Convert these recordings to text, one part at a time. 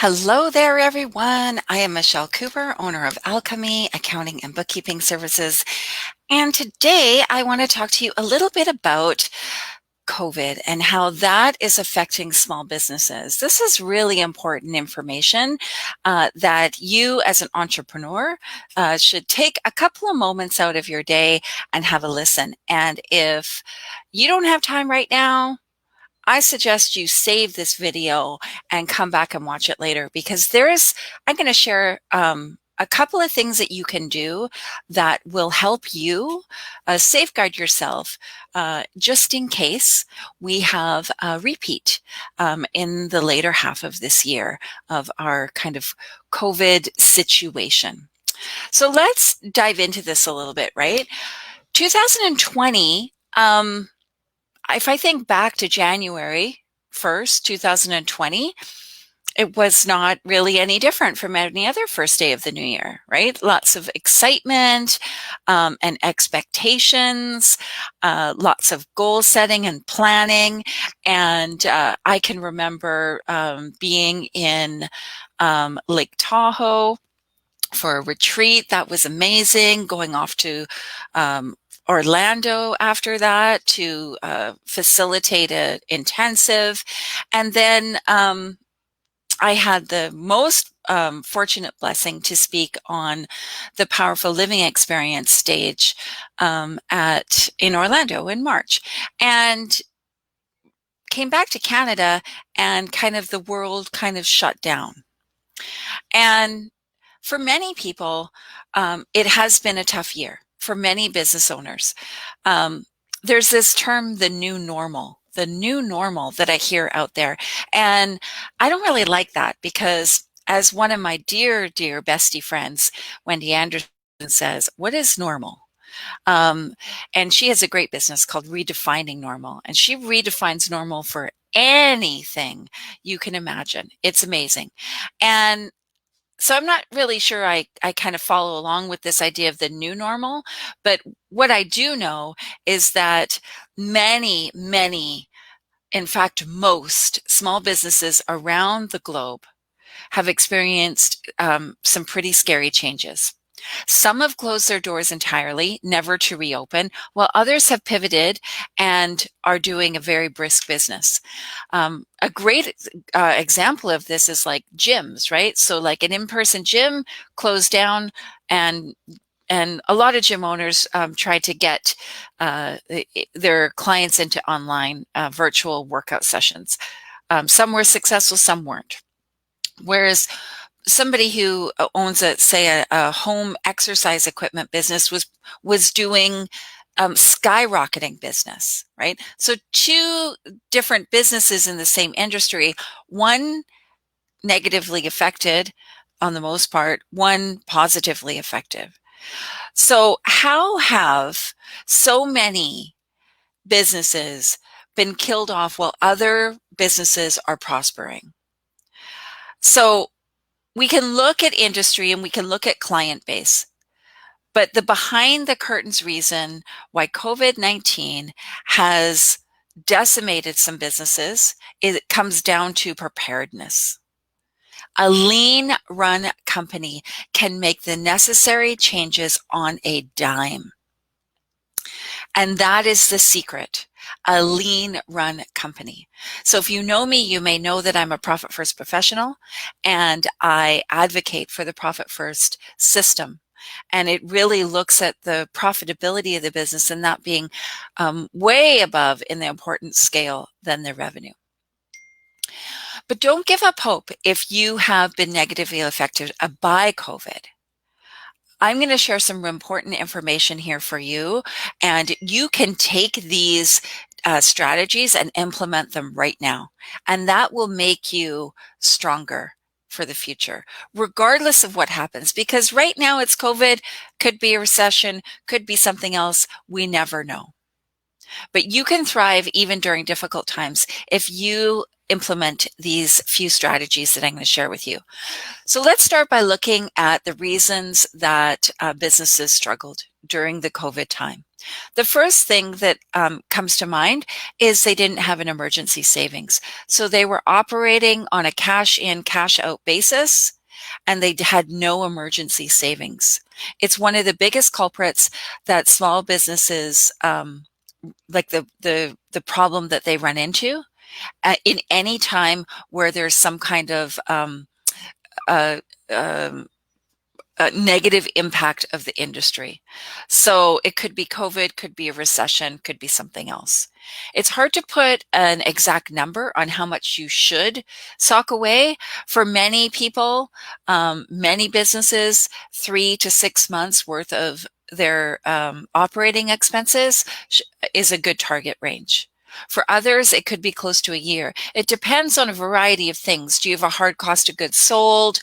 Hello there, everyone. I am Michelle Cooper, owner of Alchemy Accounting and Bookkeeping Services. And today I want to talk to you a little bit about COVID and how that is affecting small businesses. This is really important information that you as an entrepreneur should take a couple of moments out of your day and have a listen. And if you don't have time right now, I suggest you save this video and come back and watch it later because I'm going to share a couple of things that you can do that will help you safeguard yourself just in case we have a repeat in the later half of this year of our kind of COVID situation. So let's dive into this a little bit, right? 2020, if I think back to January 1st, 2020, it was not really any different from any other first day of the new year, right? Lots of excitement and expectations, lots of goal setting and planning. And I can remember being in Lake Tahoe for a retreat. That was amazing, going off to Orlando after that to facilitate an intensive. And then I had the most fortunate blessing to speak on the Powerful Living Experience stage in Orlando in March. And came back to Canada and kind of the world kind of shut down. And for many people, it has been a tough year. For many business owners, there's this term, the new normal that I hear out there. And I don't really like that because as one of my dear, dear bestie friends, Wendy Anderson says, what is normal? And she has a great business called Redefining Normal. And she redefines normal for anything you can imagine. It's amazing. And so I'm not really sure I kind of follow along with this idea of the new normal, but what I do know is that many, in fact, most small businesses around the globe have experienced some pretty scary changes. Some have closed their doors entirely, never to reopen, while others have pivoted and are doing a very brisk business. A great example of this is like gyms, right? So like an in-person gym closed down and a lot of gym owners tried to get their clients into online virtual workout sessions. Some were successful, some weren't. Whereas somebody who owns a home exercise equipment business was doing skyrocketing business, right? So two different businesses in the same industry, one negatively affected on the most part, one positively affected. So how have so many businesses been killed off while other businesses are prospering? So we can look at industry and we can look at client base, but the behind the curtains reason why COVID-19 has decimated some businesses, it comes down to preparedness. A lean run company can make the necessary changes on a dime. And that is the secret. A lean run company. So if you know me, you may know that I'm a profit first professional and I advocate for the profit first system. And it really looks at the profitability of the business and that being way above in the importance scale than the revenue. But don't give up hope if you have been negatively affected by COVID. I'm going to share some important information here for you, and you can take these strategies and implement them right now. And that will make you stronger for the future, regardless of what happens. Because right now it's COVID, could be a recession, could be something else. We never know. But you can thrive even during difficult times if you implement these few strategies that I'm going to share with you. So let's start by looking at the reasons that businesses struggled during the COVID time. The first thing that comes to mind is they didn't have an emergency savings. So they were operating on a cash in, cash out basis, and they had no emergency savings. It's one of the biggest culprits that small businesses, like the problem that they run into in any time where there's some kind of uh, um, negative impact of the industry. So it could be COVID, could be a recession, could be something else. It's hard to put an exact number on how much you should sock away. For many people, many businesses, 3 to 6 months worth of their operating expenses is a good target range. For others, it could be close to a year. It depends on a variety of things. Do you have a hard cost of goods sold?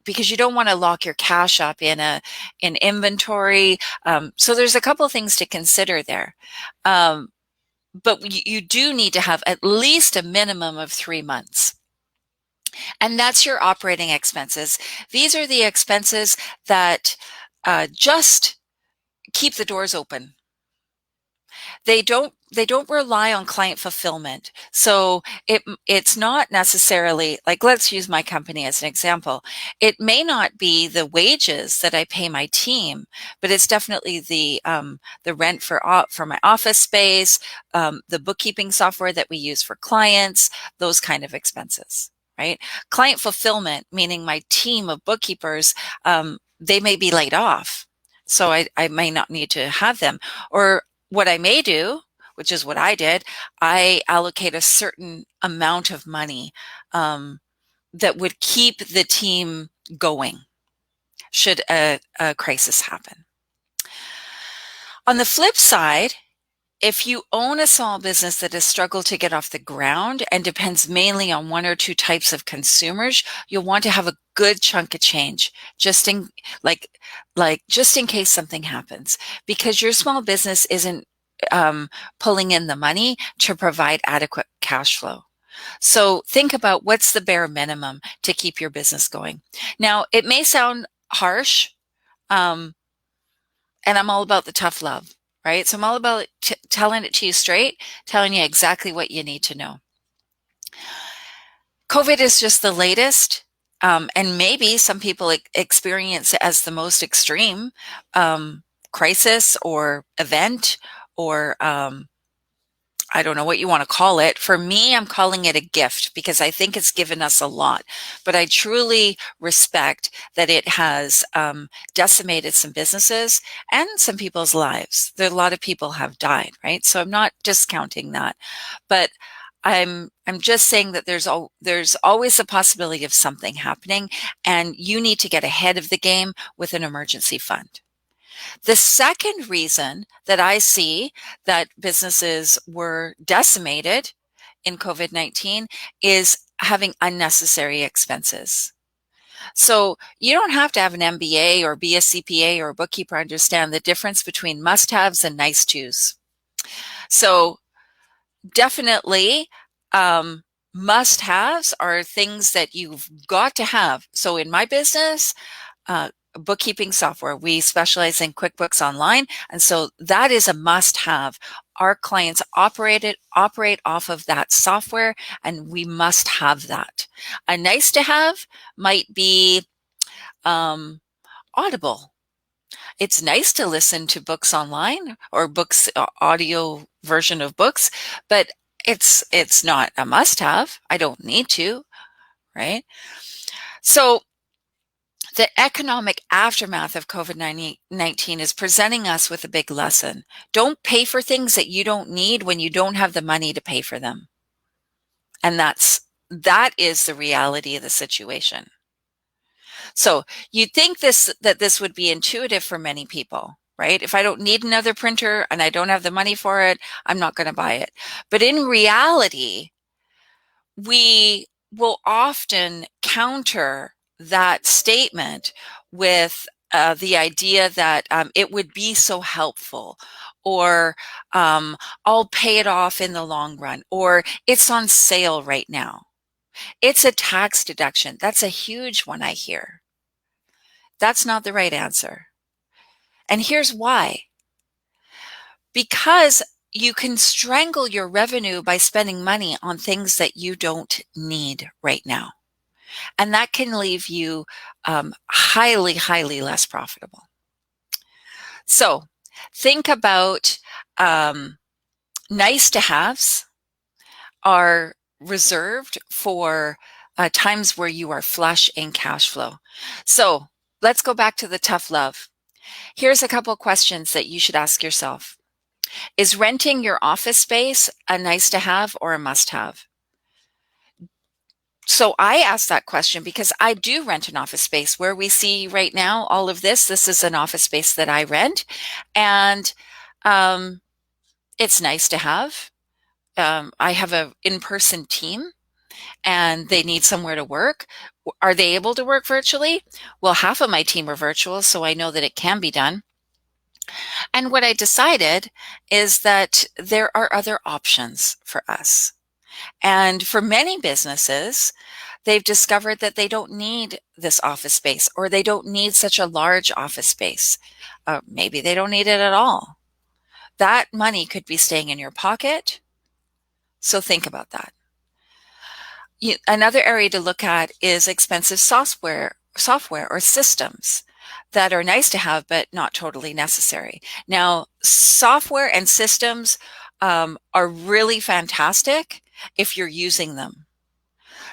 Because you don't want to lock your cash up in inventory. So there's a couple of things to consider there. But you do need to have at least a minimum of 3 months. And that's your operating expenses. These are the expenses that just keep the doors open. They don't rely on client fulfillment. So it's not necessarily like, let's use my company as an example. It may not be the wages that I pay my team, but it's definitely the rent for my office space, the bookkeeping software that we use for clients, those kind of expenses, right? Client fulfillment, meaning my team of bookkeepers, they may be laid off. So I may not need to have them. Or what I may do, which is what I did, I allocate a certain amount of money that would keep the team going should a crisis happen. On the flip side, if you own a small business that has struggled to get off the ground and depends mainly on one or two types of consumers, you'll want to have a good chunk of change just in just in case something happens, because your small business isn't pulling in the money to provide adequate cash flow. So think about what's the bare minimum to keep your business going. Now, it may sound harsh, um, and I'm all about the tough love, right? So I'm all about telling it to you straight, telling you exactly what you need to know. COVID is just the latest, and maybe some people experience it as the most extreme crisis or event, or I don't know what you want to call it. For me, I'm calling it a gift because I think it's given us a lot. But I truly respect that it has decimated some businesses and some people's lives. There, a lot of people have died, right? So I'm not discounting that, but I'm just saying that there's always the possibility of something happening, and you need to get ahead of the game with an emergency fund. The second reason that I see that businesses were decimated in COVID-19 is having unnecessary expenses. So you don't have to have an MBA or be a CPA or a bookkeeper to understand the difference between must-haves and nice-tos. So definitely, must-haves are things that you've got to have. So in my business, bookkeeping software, we specialize in QuickBooks Online, and so that is a must-have. Our clients operate off of that software, and we must have that. A nice-to-have might be Audible. It's nice to listen to books online or books, audio version of books, but it's not a must-have. I don't need to, right? So the economic aftermath of COVID-19 is presenting us with a big lesson. Don't pay for things that you don't need when you don't have the money to pay for them. And that is the reality of the situation. So you'd think that this would be intuitive for many people, right? If I don't need another printer and I don't have the money for it, I'm not going to buy it. But in reality, we will often counter that statement with the idea that it would be so helpful, or I'll pay it off in the long run, or it's on sale right now. It's a tax deduction. That's a huge one I hear. That's not the right answer. And here's why. because you can strangle your revenue by spending money on things that you don't need right now. And that can leave you highly, highly less profitable. So think about nice to haves are reserved for times where you are flush in cash flow. So let's go back to the tough love. Here's a couple questions that you should ask yourself. Is renting your office space a nice to have or a must have? So I asked that question because I do rent an office space. Where we see right now, all of this is an office space that I rent, and it's nice to have. I have a in-person team and they need somewhere to work. Are they able to work virtually? Well, half of my team are virtual, so I know that it can be done. And what I decided is that there are other options for us. And for many businesses, they've discovered that they don't need this office space, or they don't need such a large office space. Maybe they don't need it at all. That money could be staying in your pocket. So think about that. Another area to look at is expensive software or systems that are nice to have, but not totally necessary. Now, software and systems are really fantastic if you're using them.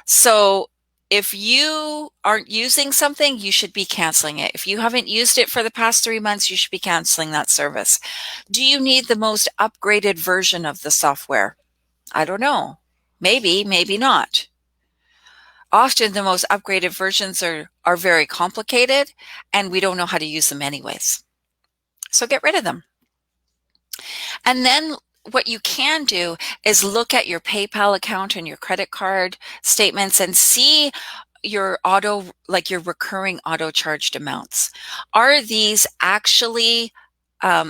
So if you aren't using something, you should be canceling it. If you haven't used it for the past 3 months, you should be canceling that service. Do you need the most upgraded version of the software? I don't know. Maybe, maybe not. Often the most upgraded versions are very complicated and we don't know how to use them anyways. So get rid of them. And then what you can do is look at your PayPal account and your credit card statements and see your recurring auto charged amounts. Are these actually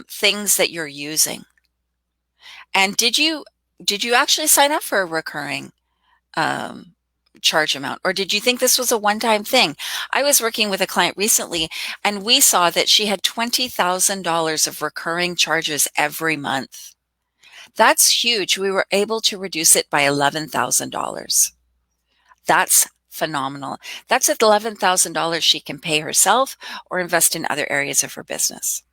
things that you're using? And did you actually sign up for a recurring charge amount, or did you think this was a one-time thing? I was working with a client recently and we saw that she had $20,000 of recurring charges every month. That's huge. We were able to reduce it by $11,000. That's phenomenal. That's $11,000 she can pay herself or invest in other areas of her business.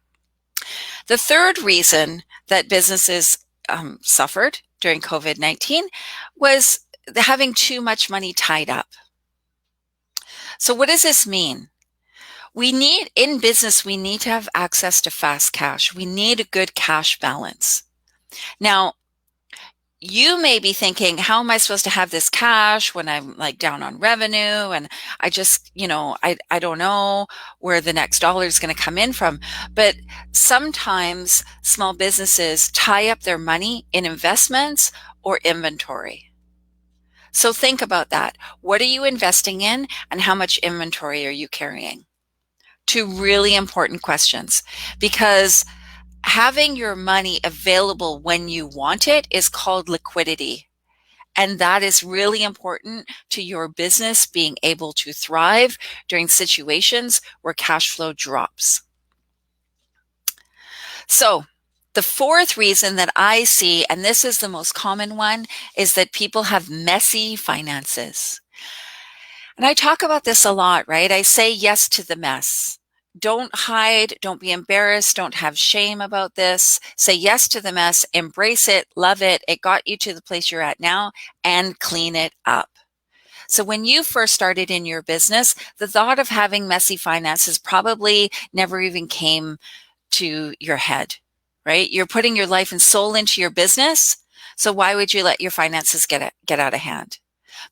The third reason that businesses suffered during COVID-19 was having too much money tied up. So what does this mean? In business, we need to have access to fast cash. We need a good cash balance. Now, you may be thinking, how am I supposed to have this cash when I'm like down on revenue and I just, I don't know where the next dollar is going to come in from. But sometimes small businesses tie up their money in investments or inventory. So think about that. What are you investing in and how much inventory are you carrying? Two really important questions, because having your money available when you want it is called liquidity. And that is really important to your business being able to thrive during situations where cash flow drops. So the fourth reason that I see, and this is the most common one, is that people have messy finances. And I talk about this a lot, right? I say yes to the mess. Don't hide, don't be embarrassed, don't have shame about this. Say yes to the mess, embrace it, love it. It got you to the place you're at now, and clean it up. So when you first started in your business, the thought of having messy finances probably never even came to your head, right? You're putting your life and soul into your business. So why would you let your finances get out of hand?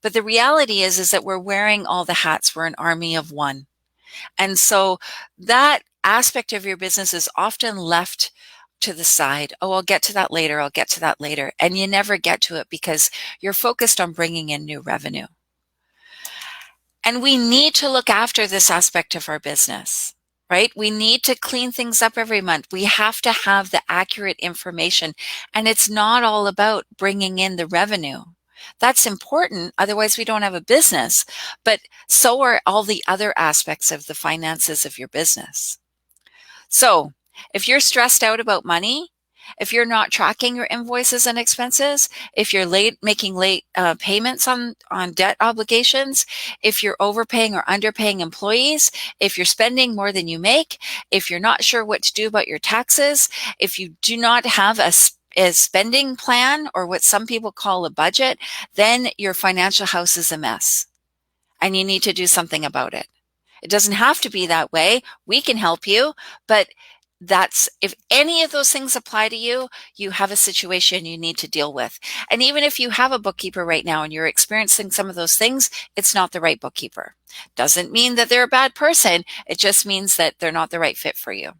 But the reality is that we're wearing all the hats. We're an army of one. And so that aspect of your business is often left to the side. Oh, I'll get to that later. I'll get to that later. And you never get to it because you're focused on bringing in new revenue. And we need to look after this aspect of our business, right? We need to clean things up every month. We have to have the accurate information. And it's not all about bringing in the revenue. That's important. Otherwise, we don't have a business. But so are all the other aspects of the finances of your business. So if you're stressed out about money, If you're not tracking your invoices and expenses, if you're making late payments on debt obligations, if you're overpaying or underpaying employees, if you're spending more than you make, if you're not sure what to do about your taxes, if you do not have a spending plan, or what some people call a budget, then your financial house is a mess and you need to do something about it. It doesn't have to be that way. We can help you, but if any of those things apply to you, you have a situation you need to deal with. And even if you have a bookkeeper right now and you're experiencing some of those things, it's not the right bookkeeper. Doesn't mean that they're a bad person. It just means that they're not the right fit for you.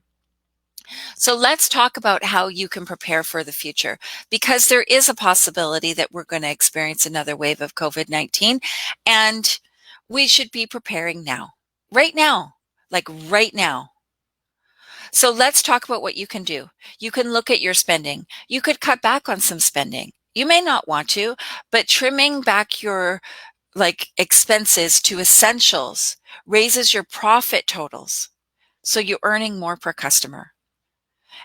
So let's talk about how you can prepare for the future, because there is a possibility that we're going to experience another wave of COVID-19, and we should be preparing now, right now, like right now. So let's talk about what you can do. You can look at your spending. You could cut back on some spending. You may not want to, but trimming back your expenses to essentials raises your profit totals. So you're earning more per customer.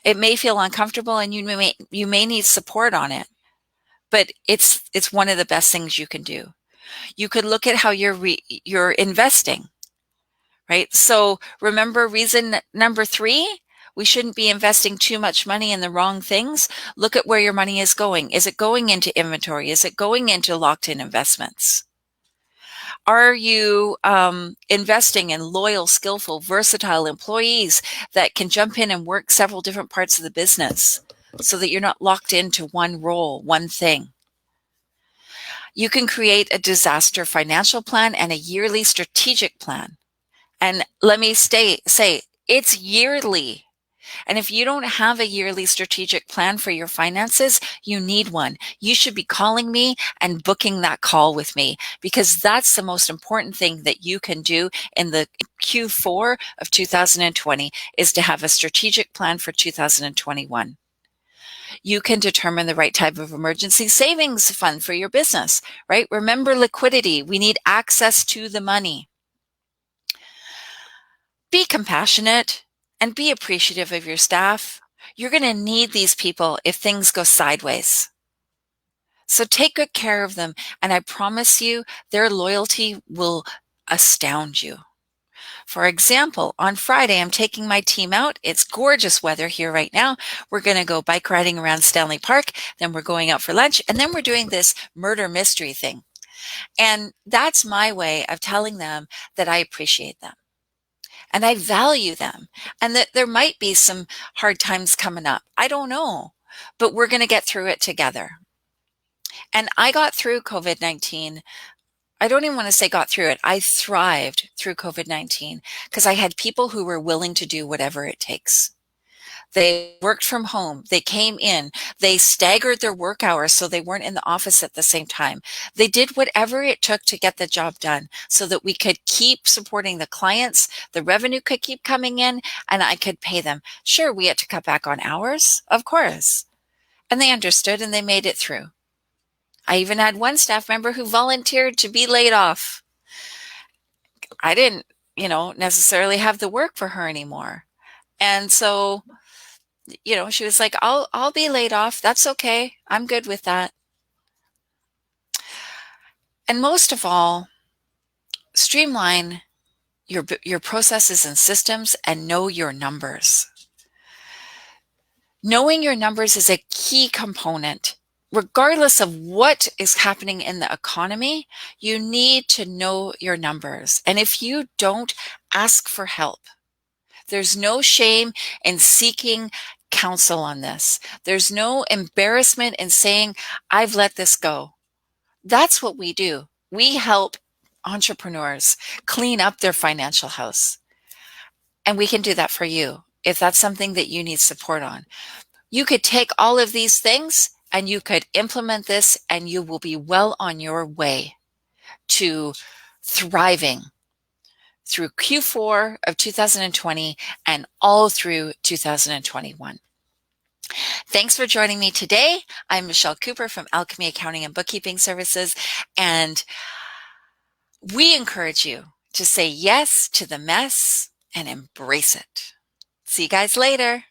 It may feel uncomfortable and you may need support on it, but it's one of the best things you can do. You could look at how you're investing, right? So remember reason number 3, we shouldn't be investing too much money in the wrong things. Look at where your money is going. Is it going into inventory? Is it going into locked-in investments? Are you investing in loyal, skillful, versatile employees that can jump in and work several different parts of the business so that you're not locked into one role, one thing? You can create a disaster financial plan and a yearly strategic plan. And let me say, it's yearly. And if you don't have a yearly strategic plan for your finances, you need one. You should be calling me and booking that call with me, because that's the most important thing that you can do in the Q4 of 2020 is to have a strategic plan for 2021. You can determine the right type of emergency savings fund for your business, right? Remember liquidity. We need access to the money. Be compassionate and be appreciative of your staff. You're going to need these people if things go sideways. So take good care of them, and I promise you their loyalty will astound you. For example, on Friday, I'm taking my team out. It's gorgeous weather here right now. We're going to go bike riding around Stanley Park. Then we're going out for lunch, and then we're doing this murder mystery thing. And that's my way of telling them that I appreciate them and I value them, and that there might be some hard times coming up. I don't know, but we're going to get through it together. And I got through COVID-19. I don't even want to say got through it. I thrived through COVID-19 because I had people who were willing to do whatever it takes. They worked from home. They came in. They staggered their work hours so they weren't in the office at the same time. They did whatever it took to get the job done so that we could keep supporting the clients, the revenue could keep coming in, and I could pay them. Sure, we had to cut back on hours, of course. And they understood and they made it through. I even had one staff member who volunteered to be laid off. I didn't, necessarily have the work for her anymore. And so she was like, I'll be laid off. That's okay. I'm good with that. And most of all, streamline your processes and systems and know your numbers. Knowing your numbers is a key component. Regardless of what is happening in the economy, you need to know your numbers. And if you don't, ask for help. There's no shame in seeking counsel on this. There's no embarrassment in saying, I've let this go. That's what we do. We help entrepreneurs clean up their financial house. And we can do that for you if that's something that you need support on. You could take all of these things and you could implement this, and you will be well on your way to thriving through Q4 of 2020 and all through 2021. Thanks for joining me today. I'm Michelle Cooper from Alchemy Accounting and Bookkeeping Services, and we encourage you to say yes to the mess and embrace it. See you guys later.